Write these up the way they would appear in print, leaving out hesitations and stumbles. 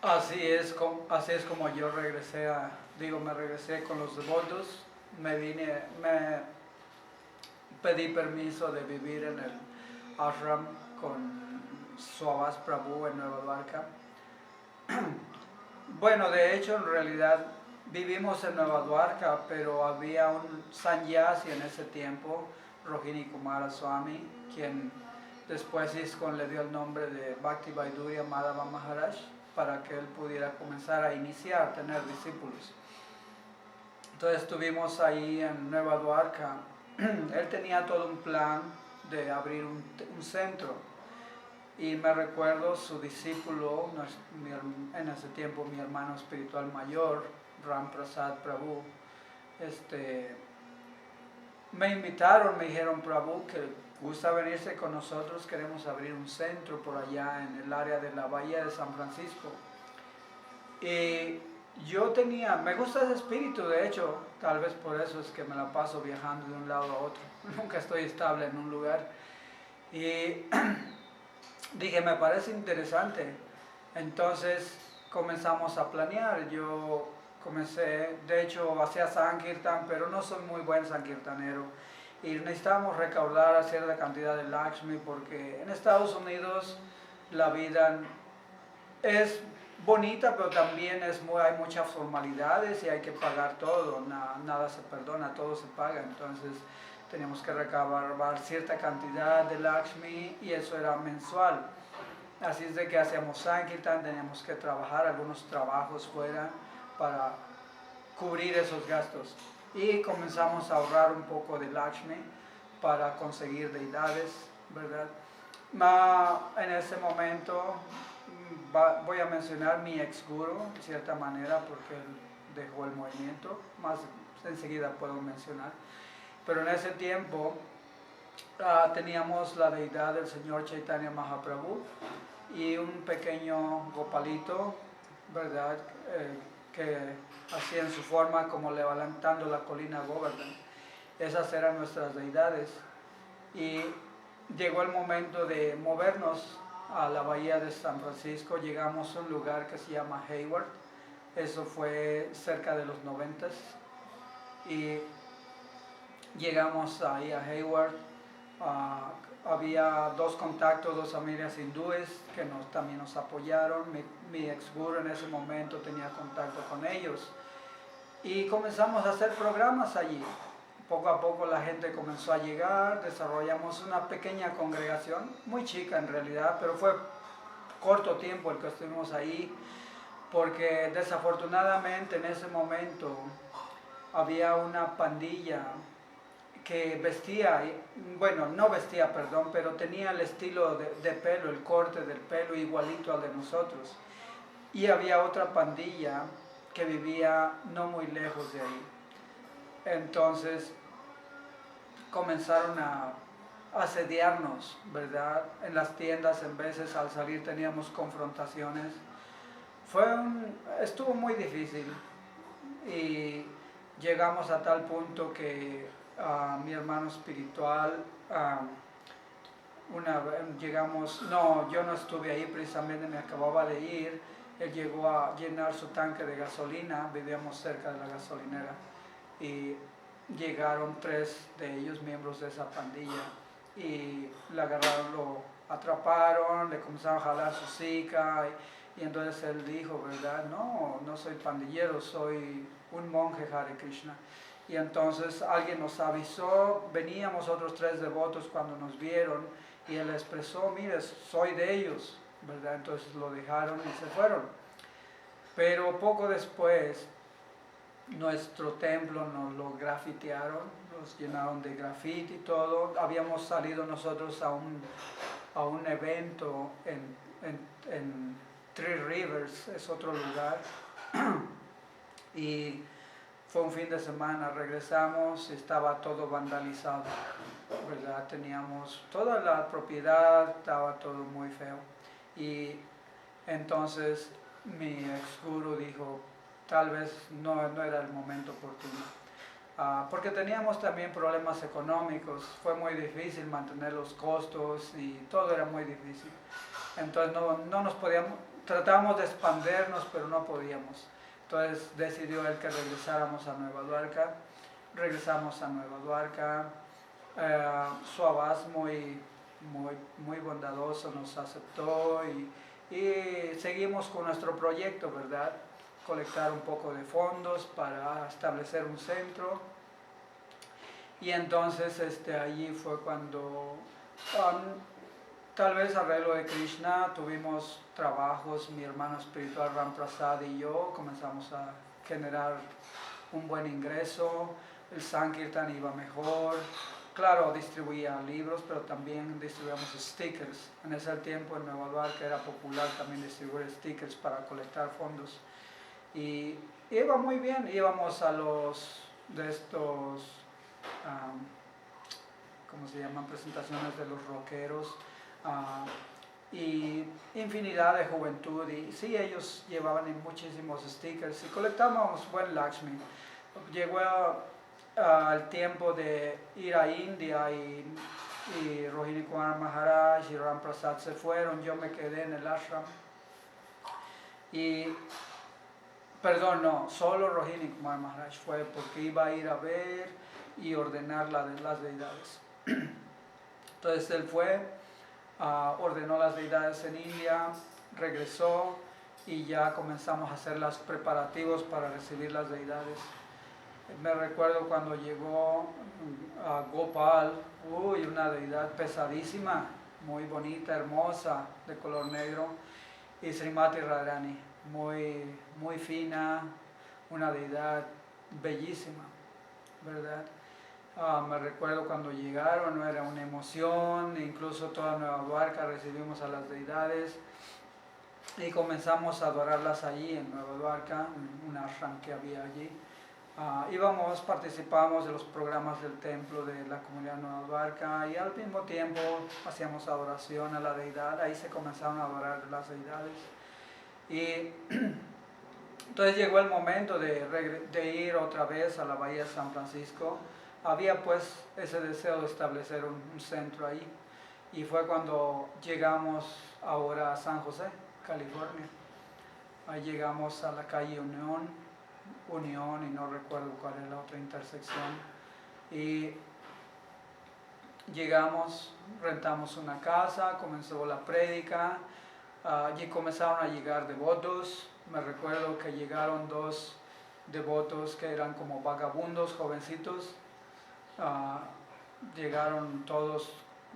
Así es como yo me regresé con los devotos, me pedí permiso de vivir en el ashram con Swabhas Prabhu en Nueva Dwarka. Bueno, de hecho, en realidad vivimos en Nueva Dwarka, pero había un sannyasi en ese tiempo, Rohini Kumara Swami, quien después ISKCON le dio el nombre de Bhakti Vaidurya Madhava Maharaj, para que él pudiera comenzar a iniciar, a tener discípulos. Entonces estuvimos ahí en Nueva Dwarka. Él tenía todo un plan de abrir un centro. Y me recuerdo su discípulo, en ese tiempo mi hermano espiritual mayor, Ram Prasad Prabhu, me invitaron, me dijeron: Prabhu, que gusta venirse con nosotros, queremos abrir un centro por allá en el área de la Bahía de San Francisco. Y me gusta ese espíritu, de hecho, tal vez por eso es que me la paso viajando de un lado a otro, nunca estoy estable en un lugar. Y dije, me parece interesante. Entonces comenzamos a planear. Yo comencé, de hecho, hacía Sankirtan, pero no soy muy buen sankirtanero. Y necesitábamos recaudar a cierta cantidad de Lakshmi, porque en Estados Unidos la vida es bonita, pero también hay muchas formalidades y hay que pagar todo. Nada se perdona, todo se paga. Entonces teníamos que recabar cierta cantidad de Lakshmi y eso era mensual. Así es de que hacíamos Sankirtan, teníamos que trabajar algunos trabajos fuera para cubrir esos gastos. Y comenzamos a ahorrar un poco de Lakshmi para conseguir deidades, ¿verdad? En ese momento voy a mencionar mi ex guru, de cierta manera, porque él dejó el movimiento, más enseguida puedo mencionar. Pero en ese tiempo teníamos la deidad del señor Chaitanya Mahaprabhu y un pequeño gopalito, ¿verdad? Que hacía en su forma como levantando la colina Govardhan. Esas eran nuestras deidades. Y llegó el momento de movernos a la bahía de San Francisco. Llegamos a un lugar que se llama Hayward. Eso fue cerca de los 90s. Y llegamos ahí a Hayward. Había dos contactos, dos familias hindúes que también nos apoyaron. Mi ex guru en ese momento tenía contacto con ellos. Y comenzamos a hacer programas allí. Poco a poco la gente comenzó a llegar, desarrollamos una pequeña congregación, muy chica en realidad, pero fue corto tiempo el que estuvimos ahí, porque desafortunadamente en ese momento había una pandilla que vestía, bueno, no vestía, perdón, pero tenía el estilo de pelo, el corte del pelo igualito al de nosotros. Y había otra pandilla que vivía no muy lejos de ahí. Entonces comenzaron a asediarnos, ¿verdad? En las tiendas, en veces al salir teníamos confrontaciones. Estuvo muy difícil y llegamos a tal punto que mi hermano espiritual, yo no estuve ahí, precisamente me acababa de ir. Él llegó a llenar su tanque de gasolina, vivíamos cerca de la gasolinera, y llegaron 3 de ellos, miembros de esa pandilla, y le agarraron, lo atraparon, le comenzaron a jalar su zika, y entonces él dijo, ¿verdad? No soy pandillero, soy un monje Hare Krishna. Y entonces alguien nos avisó, veníamos otros 3 devotos cuando nos vieron, y él expresó, mire, soy de ellos, ¿verdad? Entonces lo dejaron y se fueron. Pero poco después, nuestro templo nos lo grafitearon, nos llenaron de grafiti y todo. Habíamos salido nosotros a un evento en Three Rivers, es otro lugar, y fue un fin de semana, regresamos, estaba todo vandalizado, ¿verdad? Teníamos toda la propiedad, estaba todo muy feo. Y entonces mi ex guru dijo, tal vez no era el momento oportuno. Porque teníamos también problemas económicos, fue muy difícil mantener los costos y todo era muy difícil. Entonces no nos podíamos, tratamos de expandernos, pero no podíamos. Entonces decidió él que regresáramos a Nueva Duarca. Regresamos a Nueva Duarca. Su abad muy bondadoso nos aceptó y seguimos con nuestro proyecto, ¿verdad? Colectar un poco de fondos para establecer un centro. Y entonces allí fue cuando, tal vez arreglo de Krishna, tuvimos trabajos, mi hermano espiritual Ram Prasad y yo comenzamos a generar un buen ingreso, el Sankirtan iba mejor. Claro, distribuía libros, pero también distribuíamos stickers. En ese tiempo en Nueva Duarca era popular también distribuir stickers para colectar fondos. Y iba muy bien, íbamos a los de estos, ¿cómo se llaman? Presentaciones de los rockeros. Y infinidad de juventud. Y sí, ellos llevaban muchísimos stickers y colectábamos buen Lakshmi. Llegó al tiempo de ir a India y Rohini Kumar Maharaj y Ram Prasad se fueron, yo me quedé en el ashram y, perdón, no, solo Rohini Kumar Maharaj fue porque iba a ir a ver y ordenar las deidades. Entonces él fue, ordenó las deidades en India, regresó y ya comenzamos a hacer los preparativos para recibir las deidades. Me recuerdo cuando llegó a Gopal, una deidad pesadísima, muy bonita, hermosa, de color negro, y Srimati Radharani, muy fina, una deidad bellísima, ¿verdad? Me recuerdo cuando llegaron, era una emoción, incluso toda Nueva Duarca recibimos a las deidades y comenzamos a adorarlas allí en Nueva Duarca, en un ashram que había allí. Participábamos de los programas del templo de la comunidad Nueva Duarca y al mismo tiempo hacíamos adoración a la deidad, ahí se comenzaron a adorar las deidades. Y entonces llegó el momento de ir otra vez a la bahía de San Francisco. Había pues ese deseo de establecer un centro ahí y fue cuando llegamos ahora a San José, California. Ahí llegamos a la calle Unión y no recuerdo cuál es la otra intersección, y llegamos, rentamos una casa, comenzó la prédica, allí comenzaron a llegar devotos. Me recuerdo que llegaron 2 devotos que eran como vagabundos, jovencitos, llegaron todos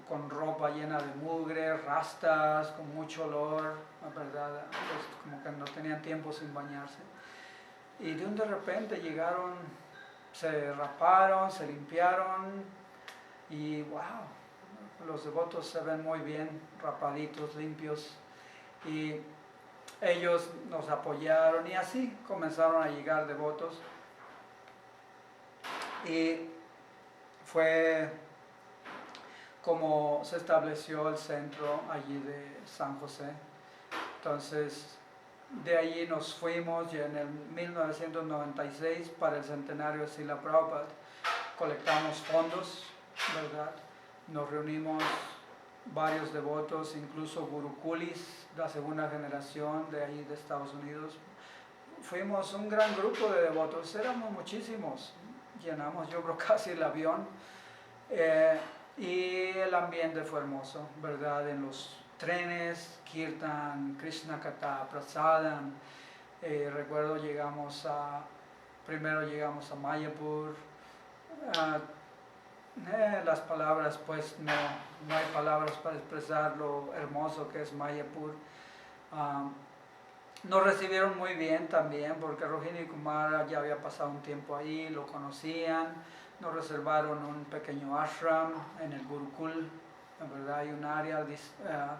con ropa llena de mugre, rastas, con mucho olor, la verdad, pues como que no tenían tiempo sin bañarse. Y de repente llegaron, se raparon, se limpiaron y wow, los devotos se ven muy bien, rapaditos, limpios. Y ellos nos apoyaron y así comenzaron a llegar devotos. Y fue como se estableció el centro allí de San José. Entonces, de allí nos fuimos y en el 1996 para el centenario de Srila Prabhupada colectamos fondos, ¿verdad? Nos reunimos varios devotos, incluso gurukulis, la segunda generación de ahí de Estados Unidos. Fuimos un gran grupo de devotos, éramos muchísimos, llenamos yo creo casi el avión y el ambiente fue hermoso, ¿verdad? En los trenes, Kirtan, Krishna Katha, Prasadam. Recuerdo primero llegamos a Mayapur. Las palabras, pues no hay palabras para expresar lo hermoso que es Mayapur. Nos recibieron muy bien también porque Rohini Kumar ya había pasado un tiempo ahí, lo conocían. Nos reservaron un pequeño ashram en el Gurukul. En verdad hay un área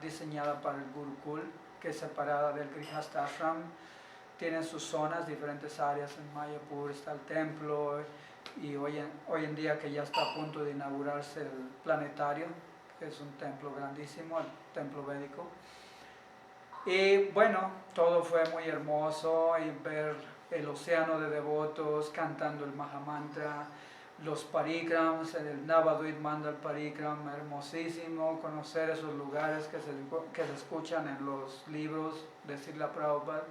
diseñada para el Gurukul que es separada del Grihastha Ashram. Tienen sus zonas, diferentes áreas. En Mayapur está el templo y hoy en día que ya está a punto de inaugurarse el planetario, que es un templo grandísimo, el templo védico. Y bueno, todo fue muy hermoso y ver el océano de devotos cantando el Mahamantra. los parikrams, el Navaduit manda el parikram, hermosísimo conocer esos lugares que se escuchan en los libros de Srila Prabhupada.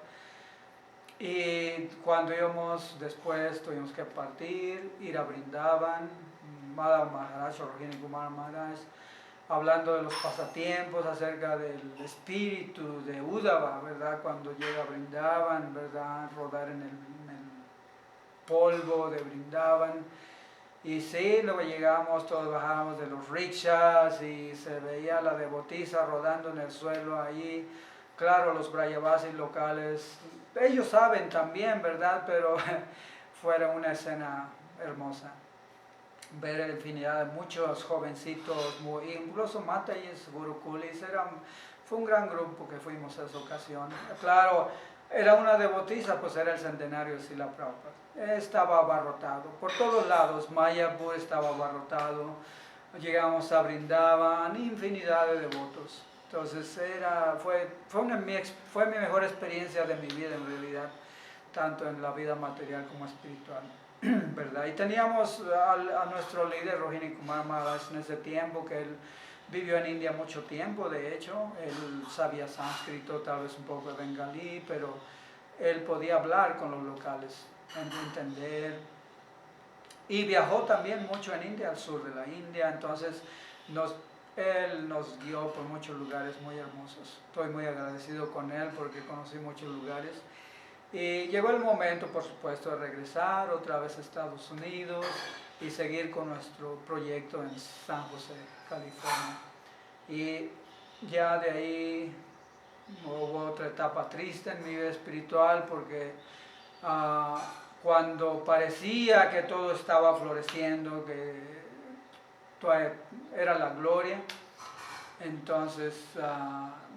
Y cuando íbamos después, tuvimos que partir, ir a Vrindavan, Madhav Maharaj o Rohini Kumar Maharaj, hablando de los pasatiempos, acerca del espíritu de Uddhava, ¿verdad? Cuando llega a Vrindavan, ¿verdad? Rodar en el polvo de Vrindavan. Y sí, luego llegamos, todos bajábamos de los rickshaws y se veía la devotisa rodando en el suelo ahí. Claro, los Brajavasis locales, ellos saben también, ¿verdad? Pero fue una escena hermosa. Ver infinidad de muchos jovencitos, incluso Matayis, Gurukulis, fue un gran grupo que fuimos a esa ocasión. Claro, era una devotisa, pues era el centenario de Srila Prabhupada. Estaba abarrotado, por todos lados, Mayapur estaba abarrotado, llegamos a Vrindavan, infinidad de devotos. Entonces fue mi mejor experiencia de mi vida en realidad, tanto en la vida material como espiritual, ¿verdad? Y teníamos a nuestro líder Rohini Kumar Maharaj en ese tiempo, que él vivió en India mucho tiempo, de hecho, él sabía sánscrito, tal vez un poco de bengalí, pero él podía hablar con los locales, entender. Y viajó también mucho en India, al sur de la India, entonces él nos guió por muchos lugares muy hermosos. Estoy muy agradecido con él porque conocí muchos lugares. Y llegó el momento, por supuesto, de regresar otra vez a Estados Unidos y seguir con nuestro proyecto en San José, California. Y ya de ahí hubo otra etapa triste en mi vida espiritual porque cuando parecía que todo estaba floreciendo, que era la gloria, entonces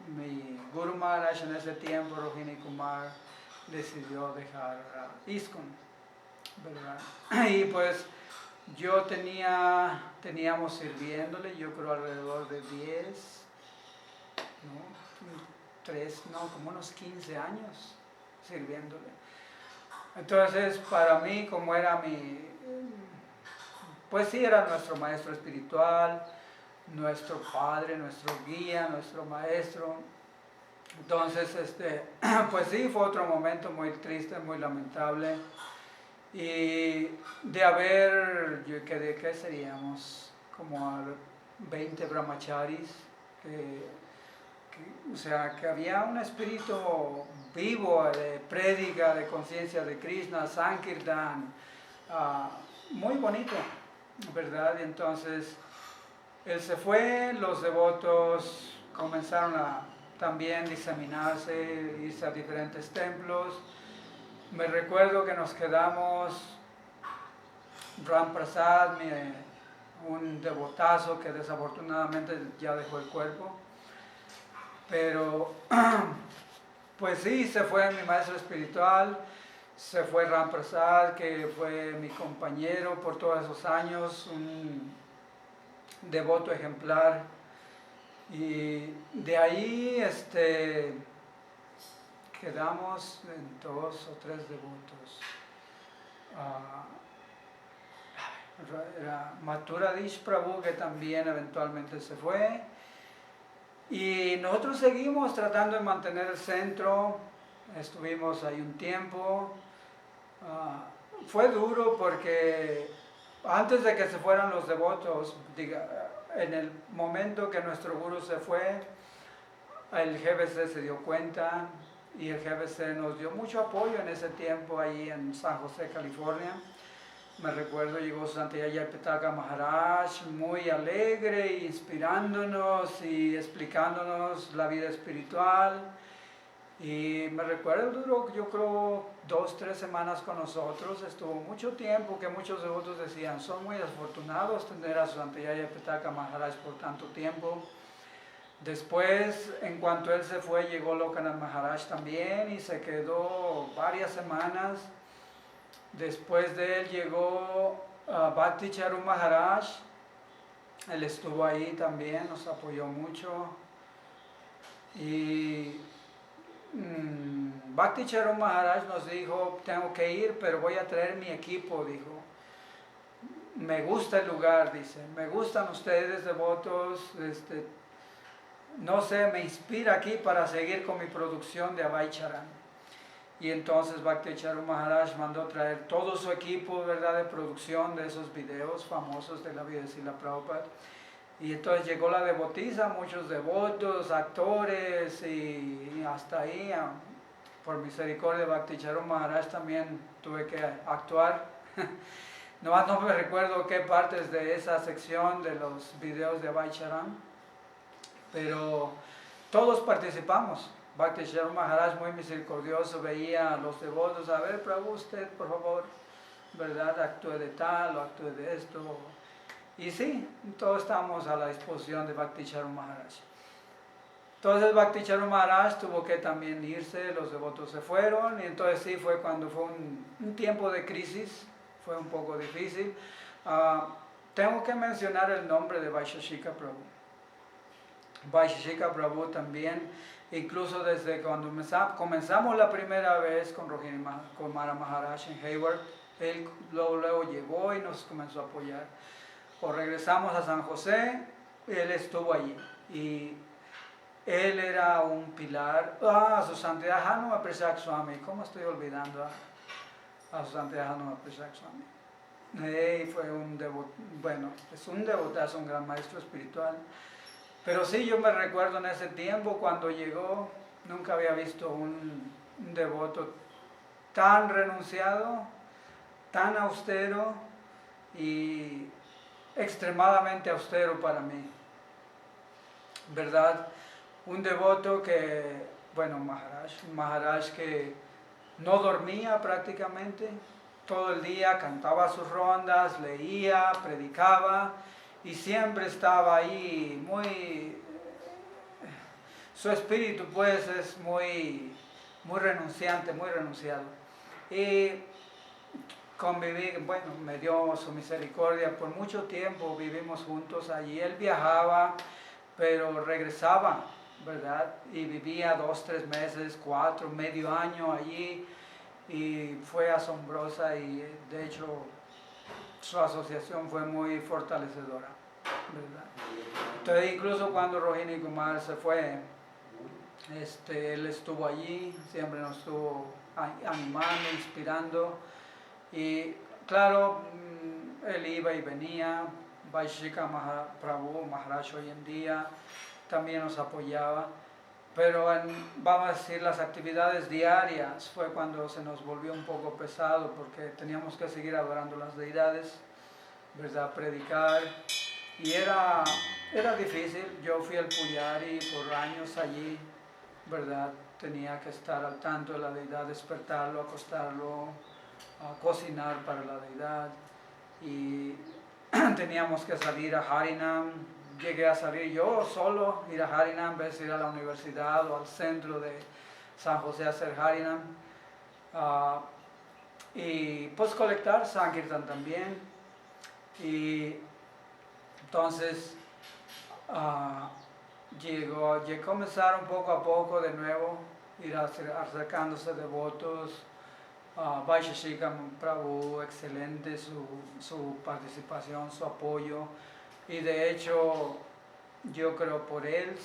mi Guru Maharaj en ese tiempo, Rohini Kumar, decidió dejar ISKCON, ¿verdad? Y pues teníamos sirviéndole, yo creo alrededor de 10, como unos 15 años sirviéndole. Entonces para mí, como era pues sí, era nuestro maestro espiritual, nuestro padre, nuestro guía, nuestro maestro. Entonces, pues sí, fue otro momento muy triste, muy lamentable. Y ¿qué seríamos? Como a 20 brahmacharis, o sea, que había un espíritu vivo de prédica, de conciencia de Krishna, Sankirtan, muy bonito, ¿verdad? Y entonces él se fue, los devotos comenzaron a también diseminarse, irse a diferentes templos. Me recuerdo que nos quedamos, Ram Prasad, un devotazo que desafortunadamente ya dejó el cuerpo, pero pues sí, se fue mi maestro espiritual, se fue Ram Prasad, que fue mi compañero por todos esos años, un devoto ejemplar. Y de ahí quedamos en 2 o 3 devotos. Era Mathuradish Prabhu, que también eventualmente se fue. Y nosotros seguimos tratando de mantener el centro, estuvimos ahí un tiempo. Fue duro porque antes de que se fueran los devotos, en el momento que nuestro guru se fue, el GBC se dio cuenta y el GBC nos dio mucho apoyo en ese tiempo ahí en San José, California. Me recuerdo, llegó Santiyaya Pitaka Maharaj muy alegre, inspirándonos y explicándonos la vida espiritual. Y me recuerdo, duró yo creo 2 o 3 semanas con nosotros, estuvo mucho tiempo, que muchos devotos decían, son muy afortunados tener a Santiyaya Pitaka Maharaj por tanto tiempo. Después, en cuanto él se fue, llegó Lokanath Maharaj también y se quedó varias semanas. Después de él llegó Bhakti Charu Maharaj, él estuvo ahí también, nos apoyó mucho. Y Bhakti Charu Maharaj nos dijo, tengo que ir, pero voy a traer mi equipo, dijo. me gusta el lugar, dice, me gustan ustedes devotos, no sé, me inspira aquí para seguir con mi producción de Abhay Charan. Y entonces Bhakti Charu Maharaj mandó traer todo su equipo, ¿verdad?, de producción de esos videos famosos de la vida de Srila Prabhupada. Y entonces llegó la devotisa, muchos devotos, actores, y hasta ahí, por misericordia de Bhakti Charu Maharaj, también tuve que actuar. No me recuerdo qué partes de esa sección de los videos de Abhay Charan, pero todos participamos. Bhakti Charu Maharaj, muy misericordioso, veía a los devotos, a ver, Prabhu, usted, por favor, ¿verdad?, actúe de tal o actúe de esto. Y sí, todos estamos a la disposición de Bhakti Charu Maharaj. Entonces Bhakti Charu Maharaj tuvo que también irse, los devotos se fueron, y entonces sí, fue cuando fue un tiempo de crisis, fue un poco difícil. Tengo que mencionar el nombre de Vaisheshika Prabhu. Vaisheshika Prabhu también, incluso desde cuando comenzamos la primera vez con Rohini Kumara Maharaj en Hayward, él luego llegó y nos comenzó a apoyar. O regresamos a San José, él estuvo allí. Y él era un pilar. Su Santidad Hanuma Prasad Swami, ¿cómo estoy olvidando a su Santidad Hanuma Prasad Swami? Fue un devoto, bueno, es un devotazo, un gran maestro espiritual. Pero sí, yo me recuerdo en ese tiempo cuando llegó, nunca había visto un devoto tan renunciado, tan austero y extremadamente austero para mí, ¿verdad? Un devoto que, bueno, Maharaj que no dormía prácticamente, todo el día cantaba sus rondas, leía, predicaba y siempre estaba ahí su espíritu pues es muy renunciante, muy renunciado. Y conviví, bueno, me dio su misericordia, por mucho tiempo vivimos juntos allí. Él viajaba, pero regresaba, ¿verdad? Y vivía 2, 3 meses, 4, medio año allí, y fue asombrosa, y de hecho su asociación fue muy fortalecedora, ¿verdad? Entonces incluso cuando Rohini Kumar se fue, él estuvo allí, siempre nos estuvo animando, inspirando. Y claro, él iba y venía. Vaisheshika Prabhu Maharaj hoy en día también nos apoyaba, pero vamos a decir, las actividades diarias fue cuando se nos volvió un poco pesado, porque teníamos que seguir adorando las deidades, ¿verdad?, predicar, y era difícil. Yo fui al Pujari por años allí, ¿verdad? Tenía que estar al tanto de la deidad, despertarlo, acostarlo, a cocinar para la deidad, y teníamos que salir a Harinam. Llegué a salir yo solo, ir a Harinam en vez de ir a la universidad o al centro de San José a hacer Harinam, y pues colectar Sankirtan también. Y entonces llegó a comenzar un poco a poco de nuevo, ir acercándose devotos. Vaisheshika Prabhu, excelente su participación, su apoyo, y de hecho yo creo por él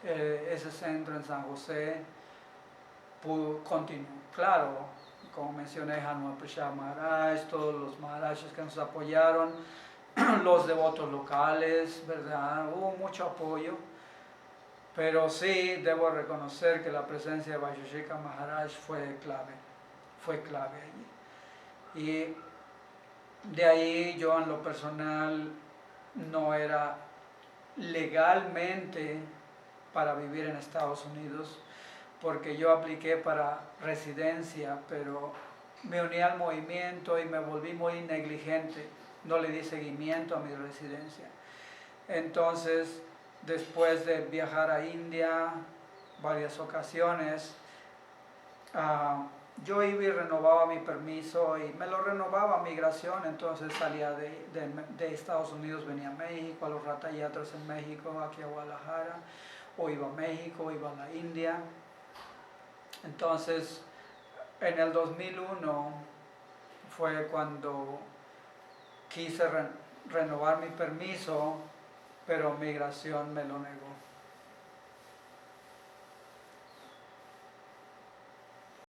ese centro en San José continuó. Claro, como mencioné, Hanuma Prasad Maharaj, todos los Maharajas que nos apoyaron, los devotos locales, ¿verdad? Hubo mucho apoyo, pero sí debo reconocer que la presencia de Vaisheshika Maharaj fue clave allí. Y de ahí yo en lo personal no era legalmente para vivir en Estados Unidos, porque yo apliqué para residencia, pero me uní al movimiento y me volví muy negligente, no le di seguimiento a mi residencia. Entonces, después de viajar a India varias ocasiones, yo iba y renovaba mi permiso, y me lo renovaba migración. Entonces salía de Estados Unidos, venía a México, a los Ratayatras en México, aquí a Guadalajara, o iba a México, iba a la India. Entonces, en el 2001 fue cuando quise renovar mi permiso, pero migración me lo negó.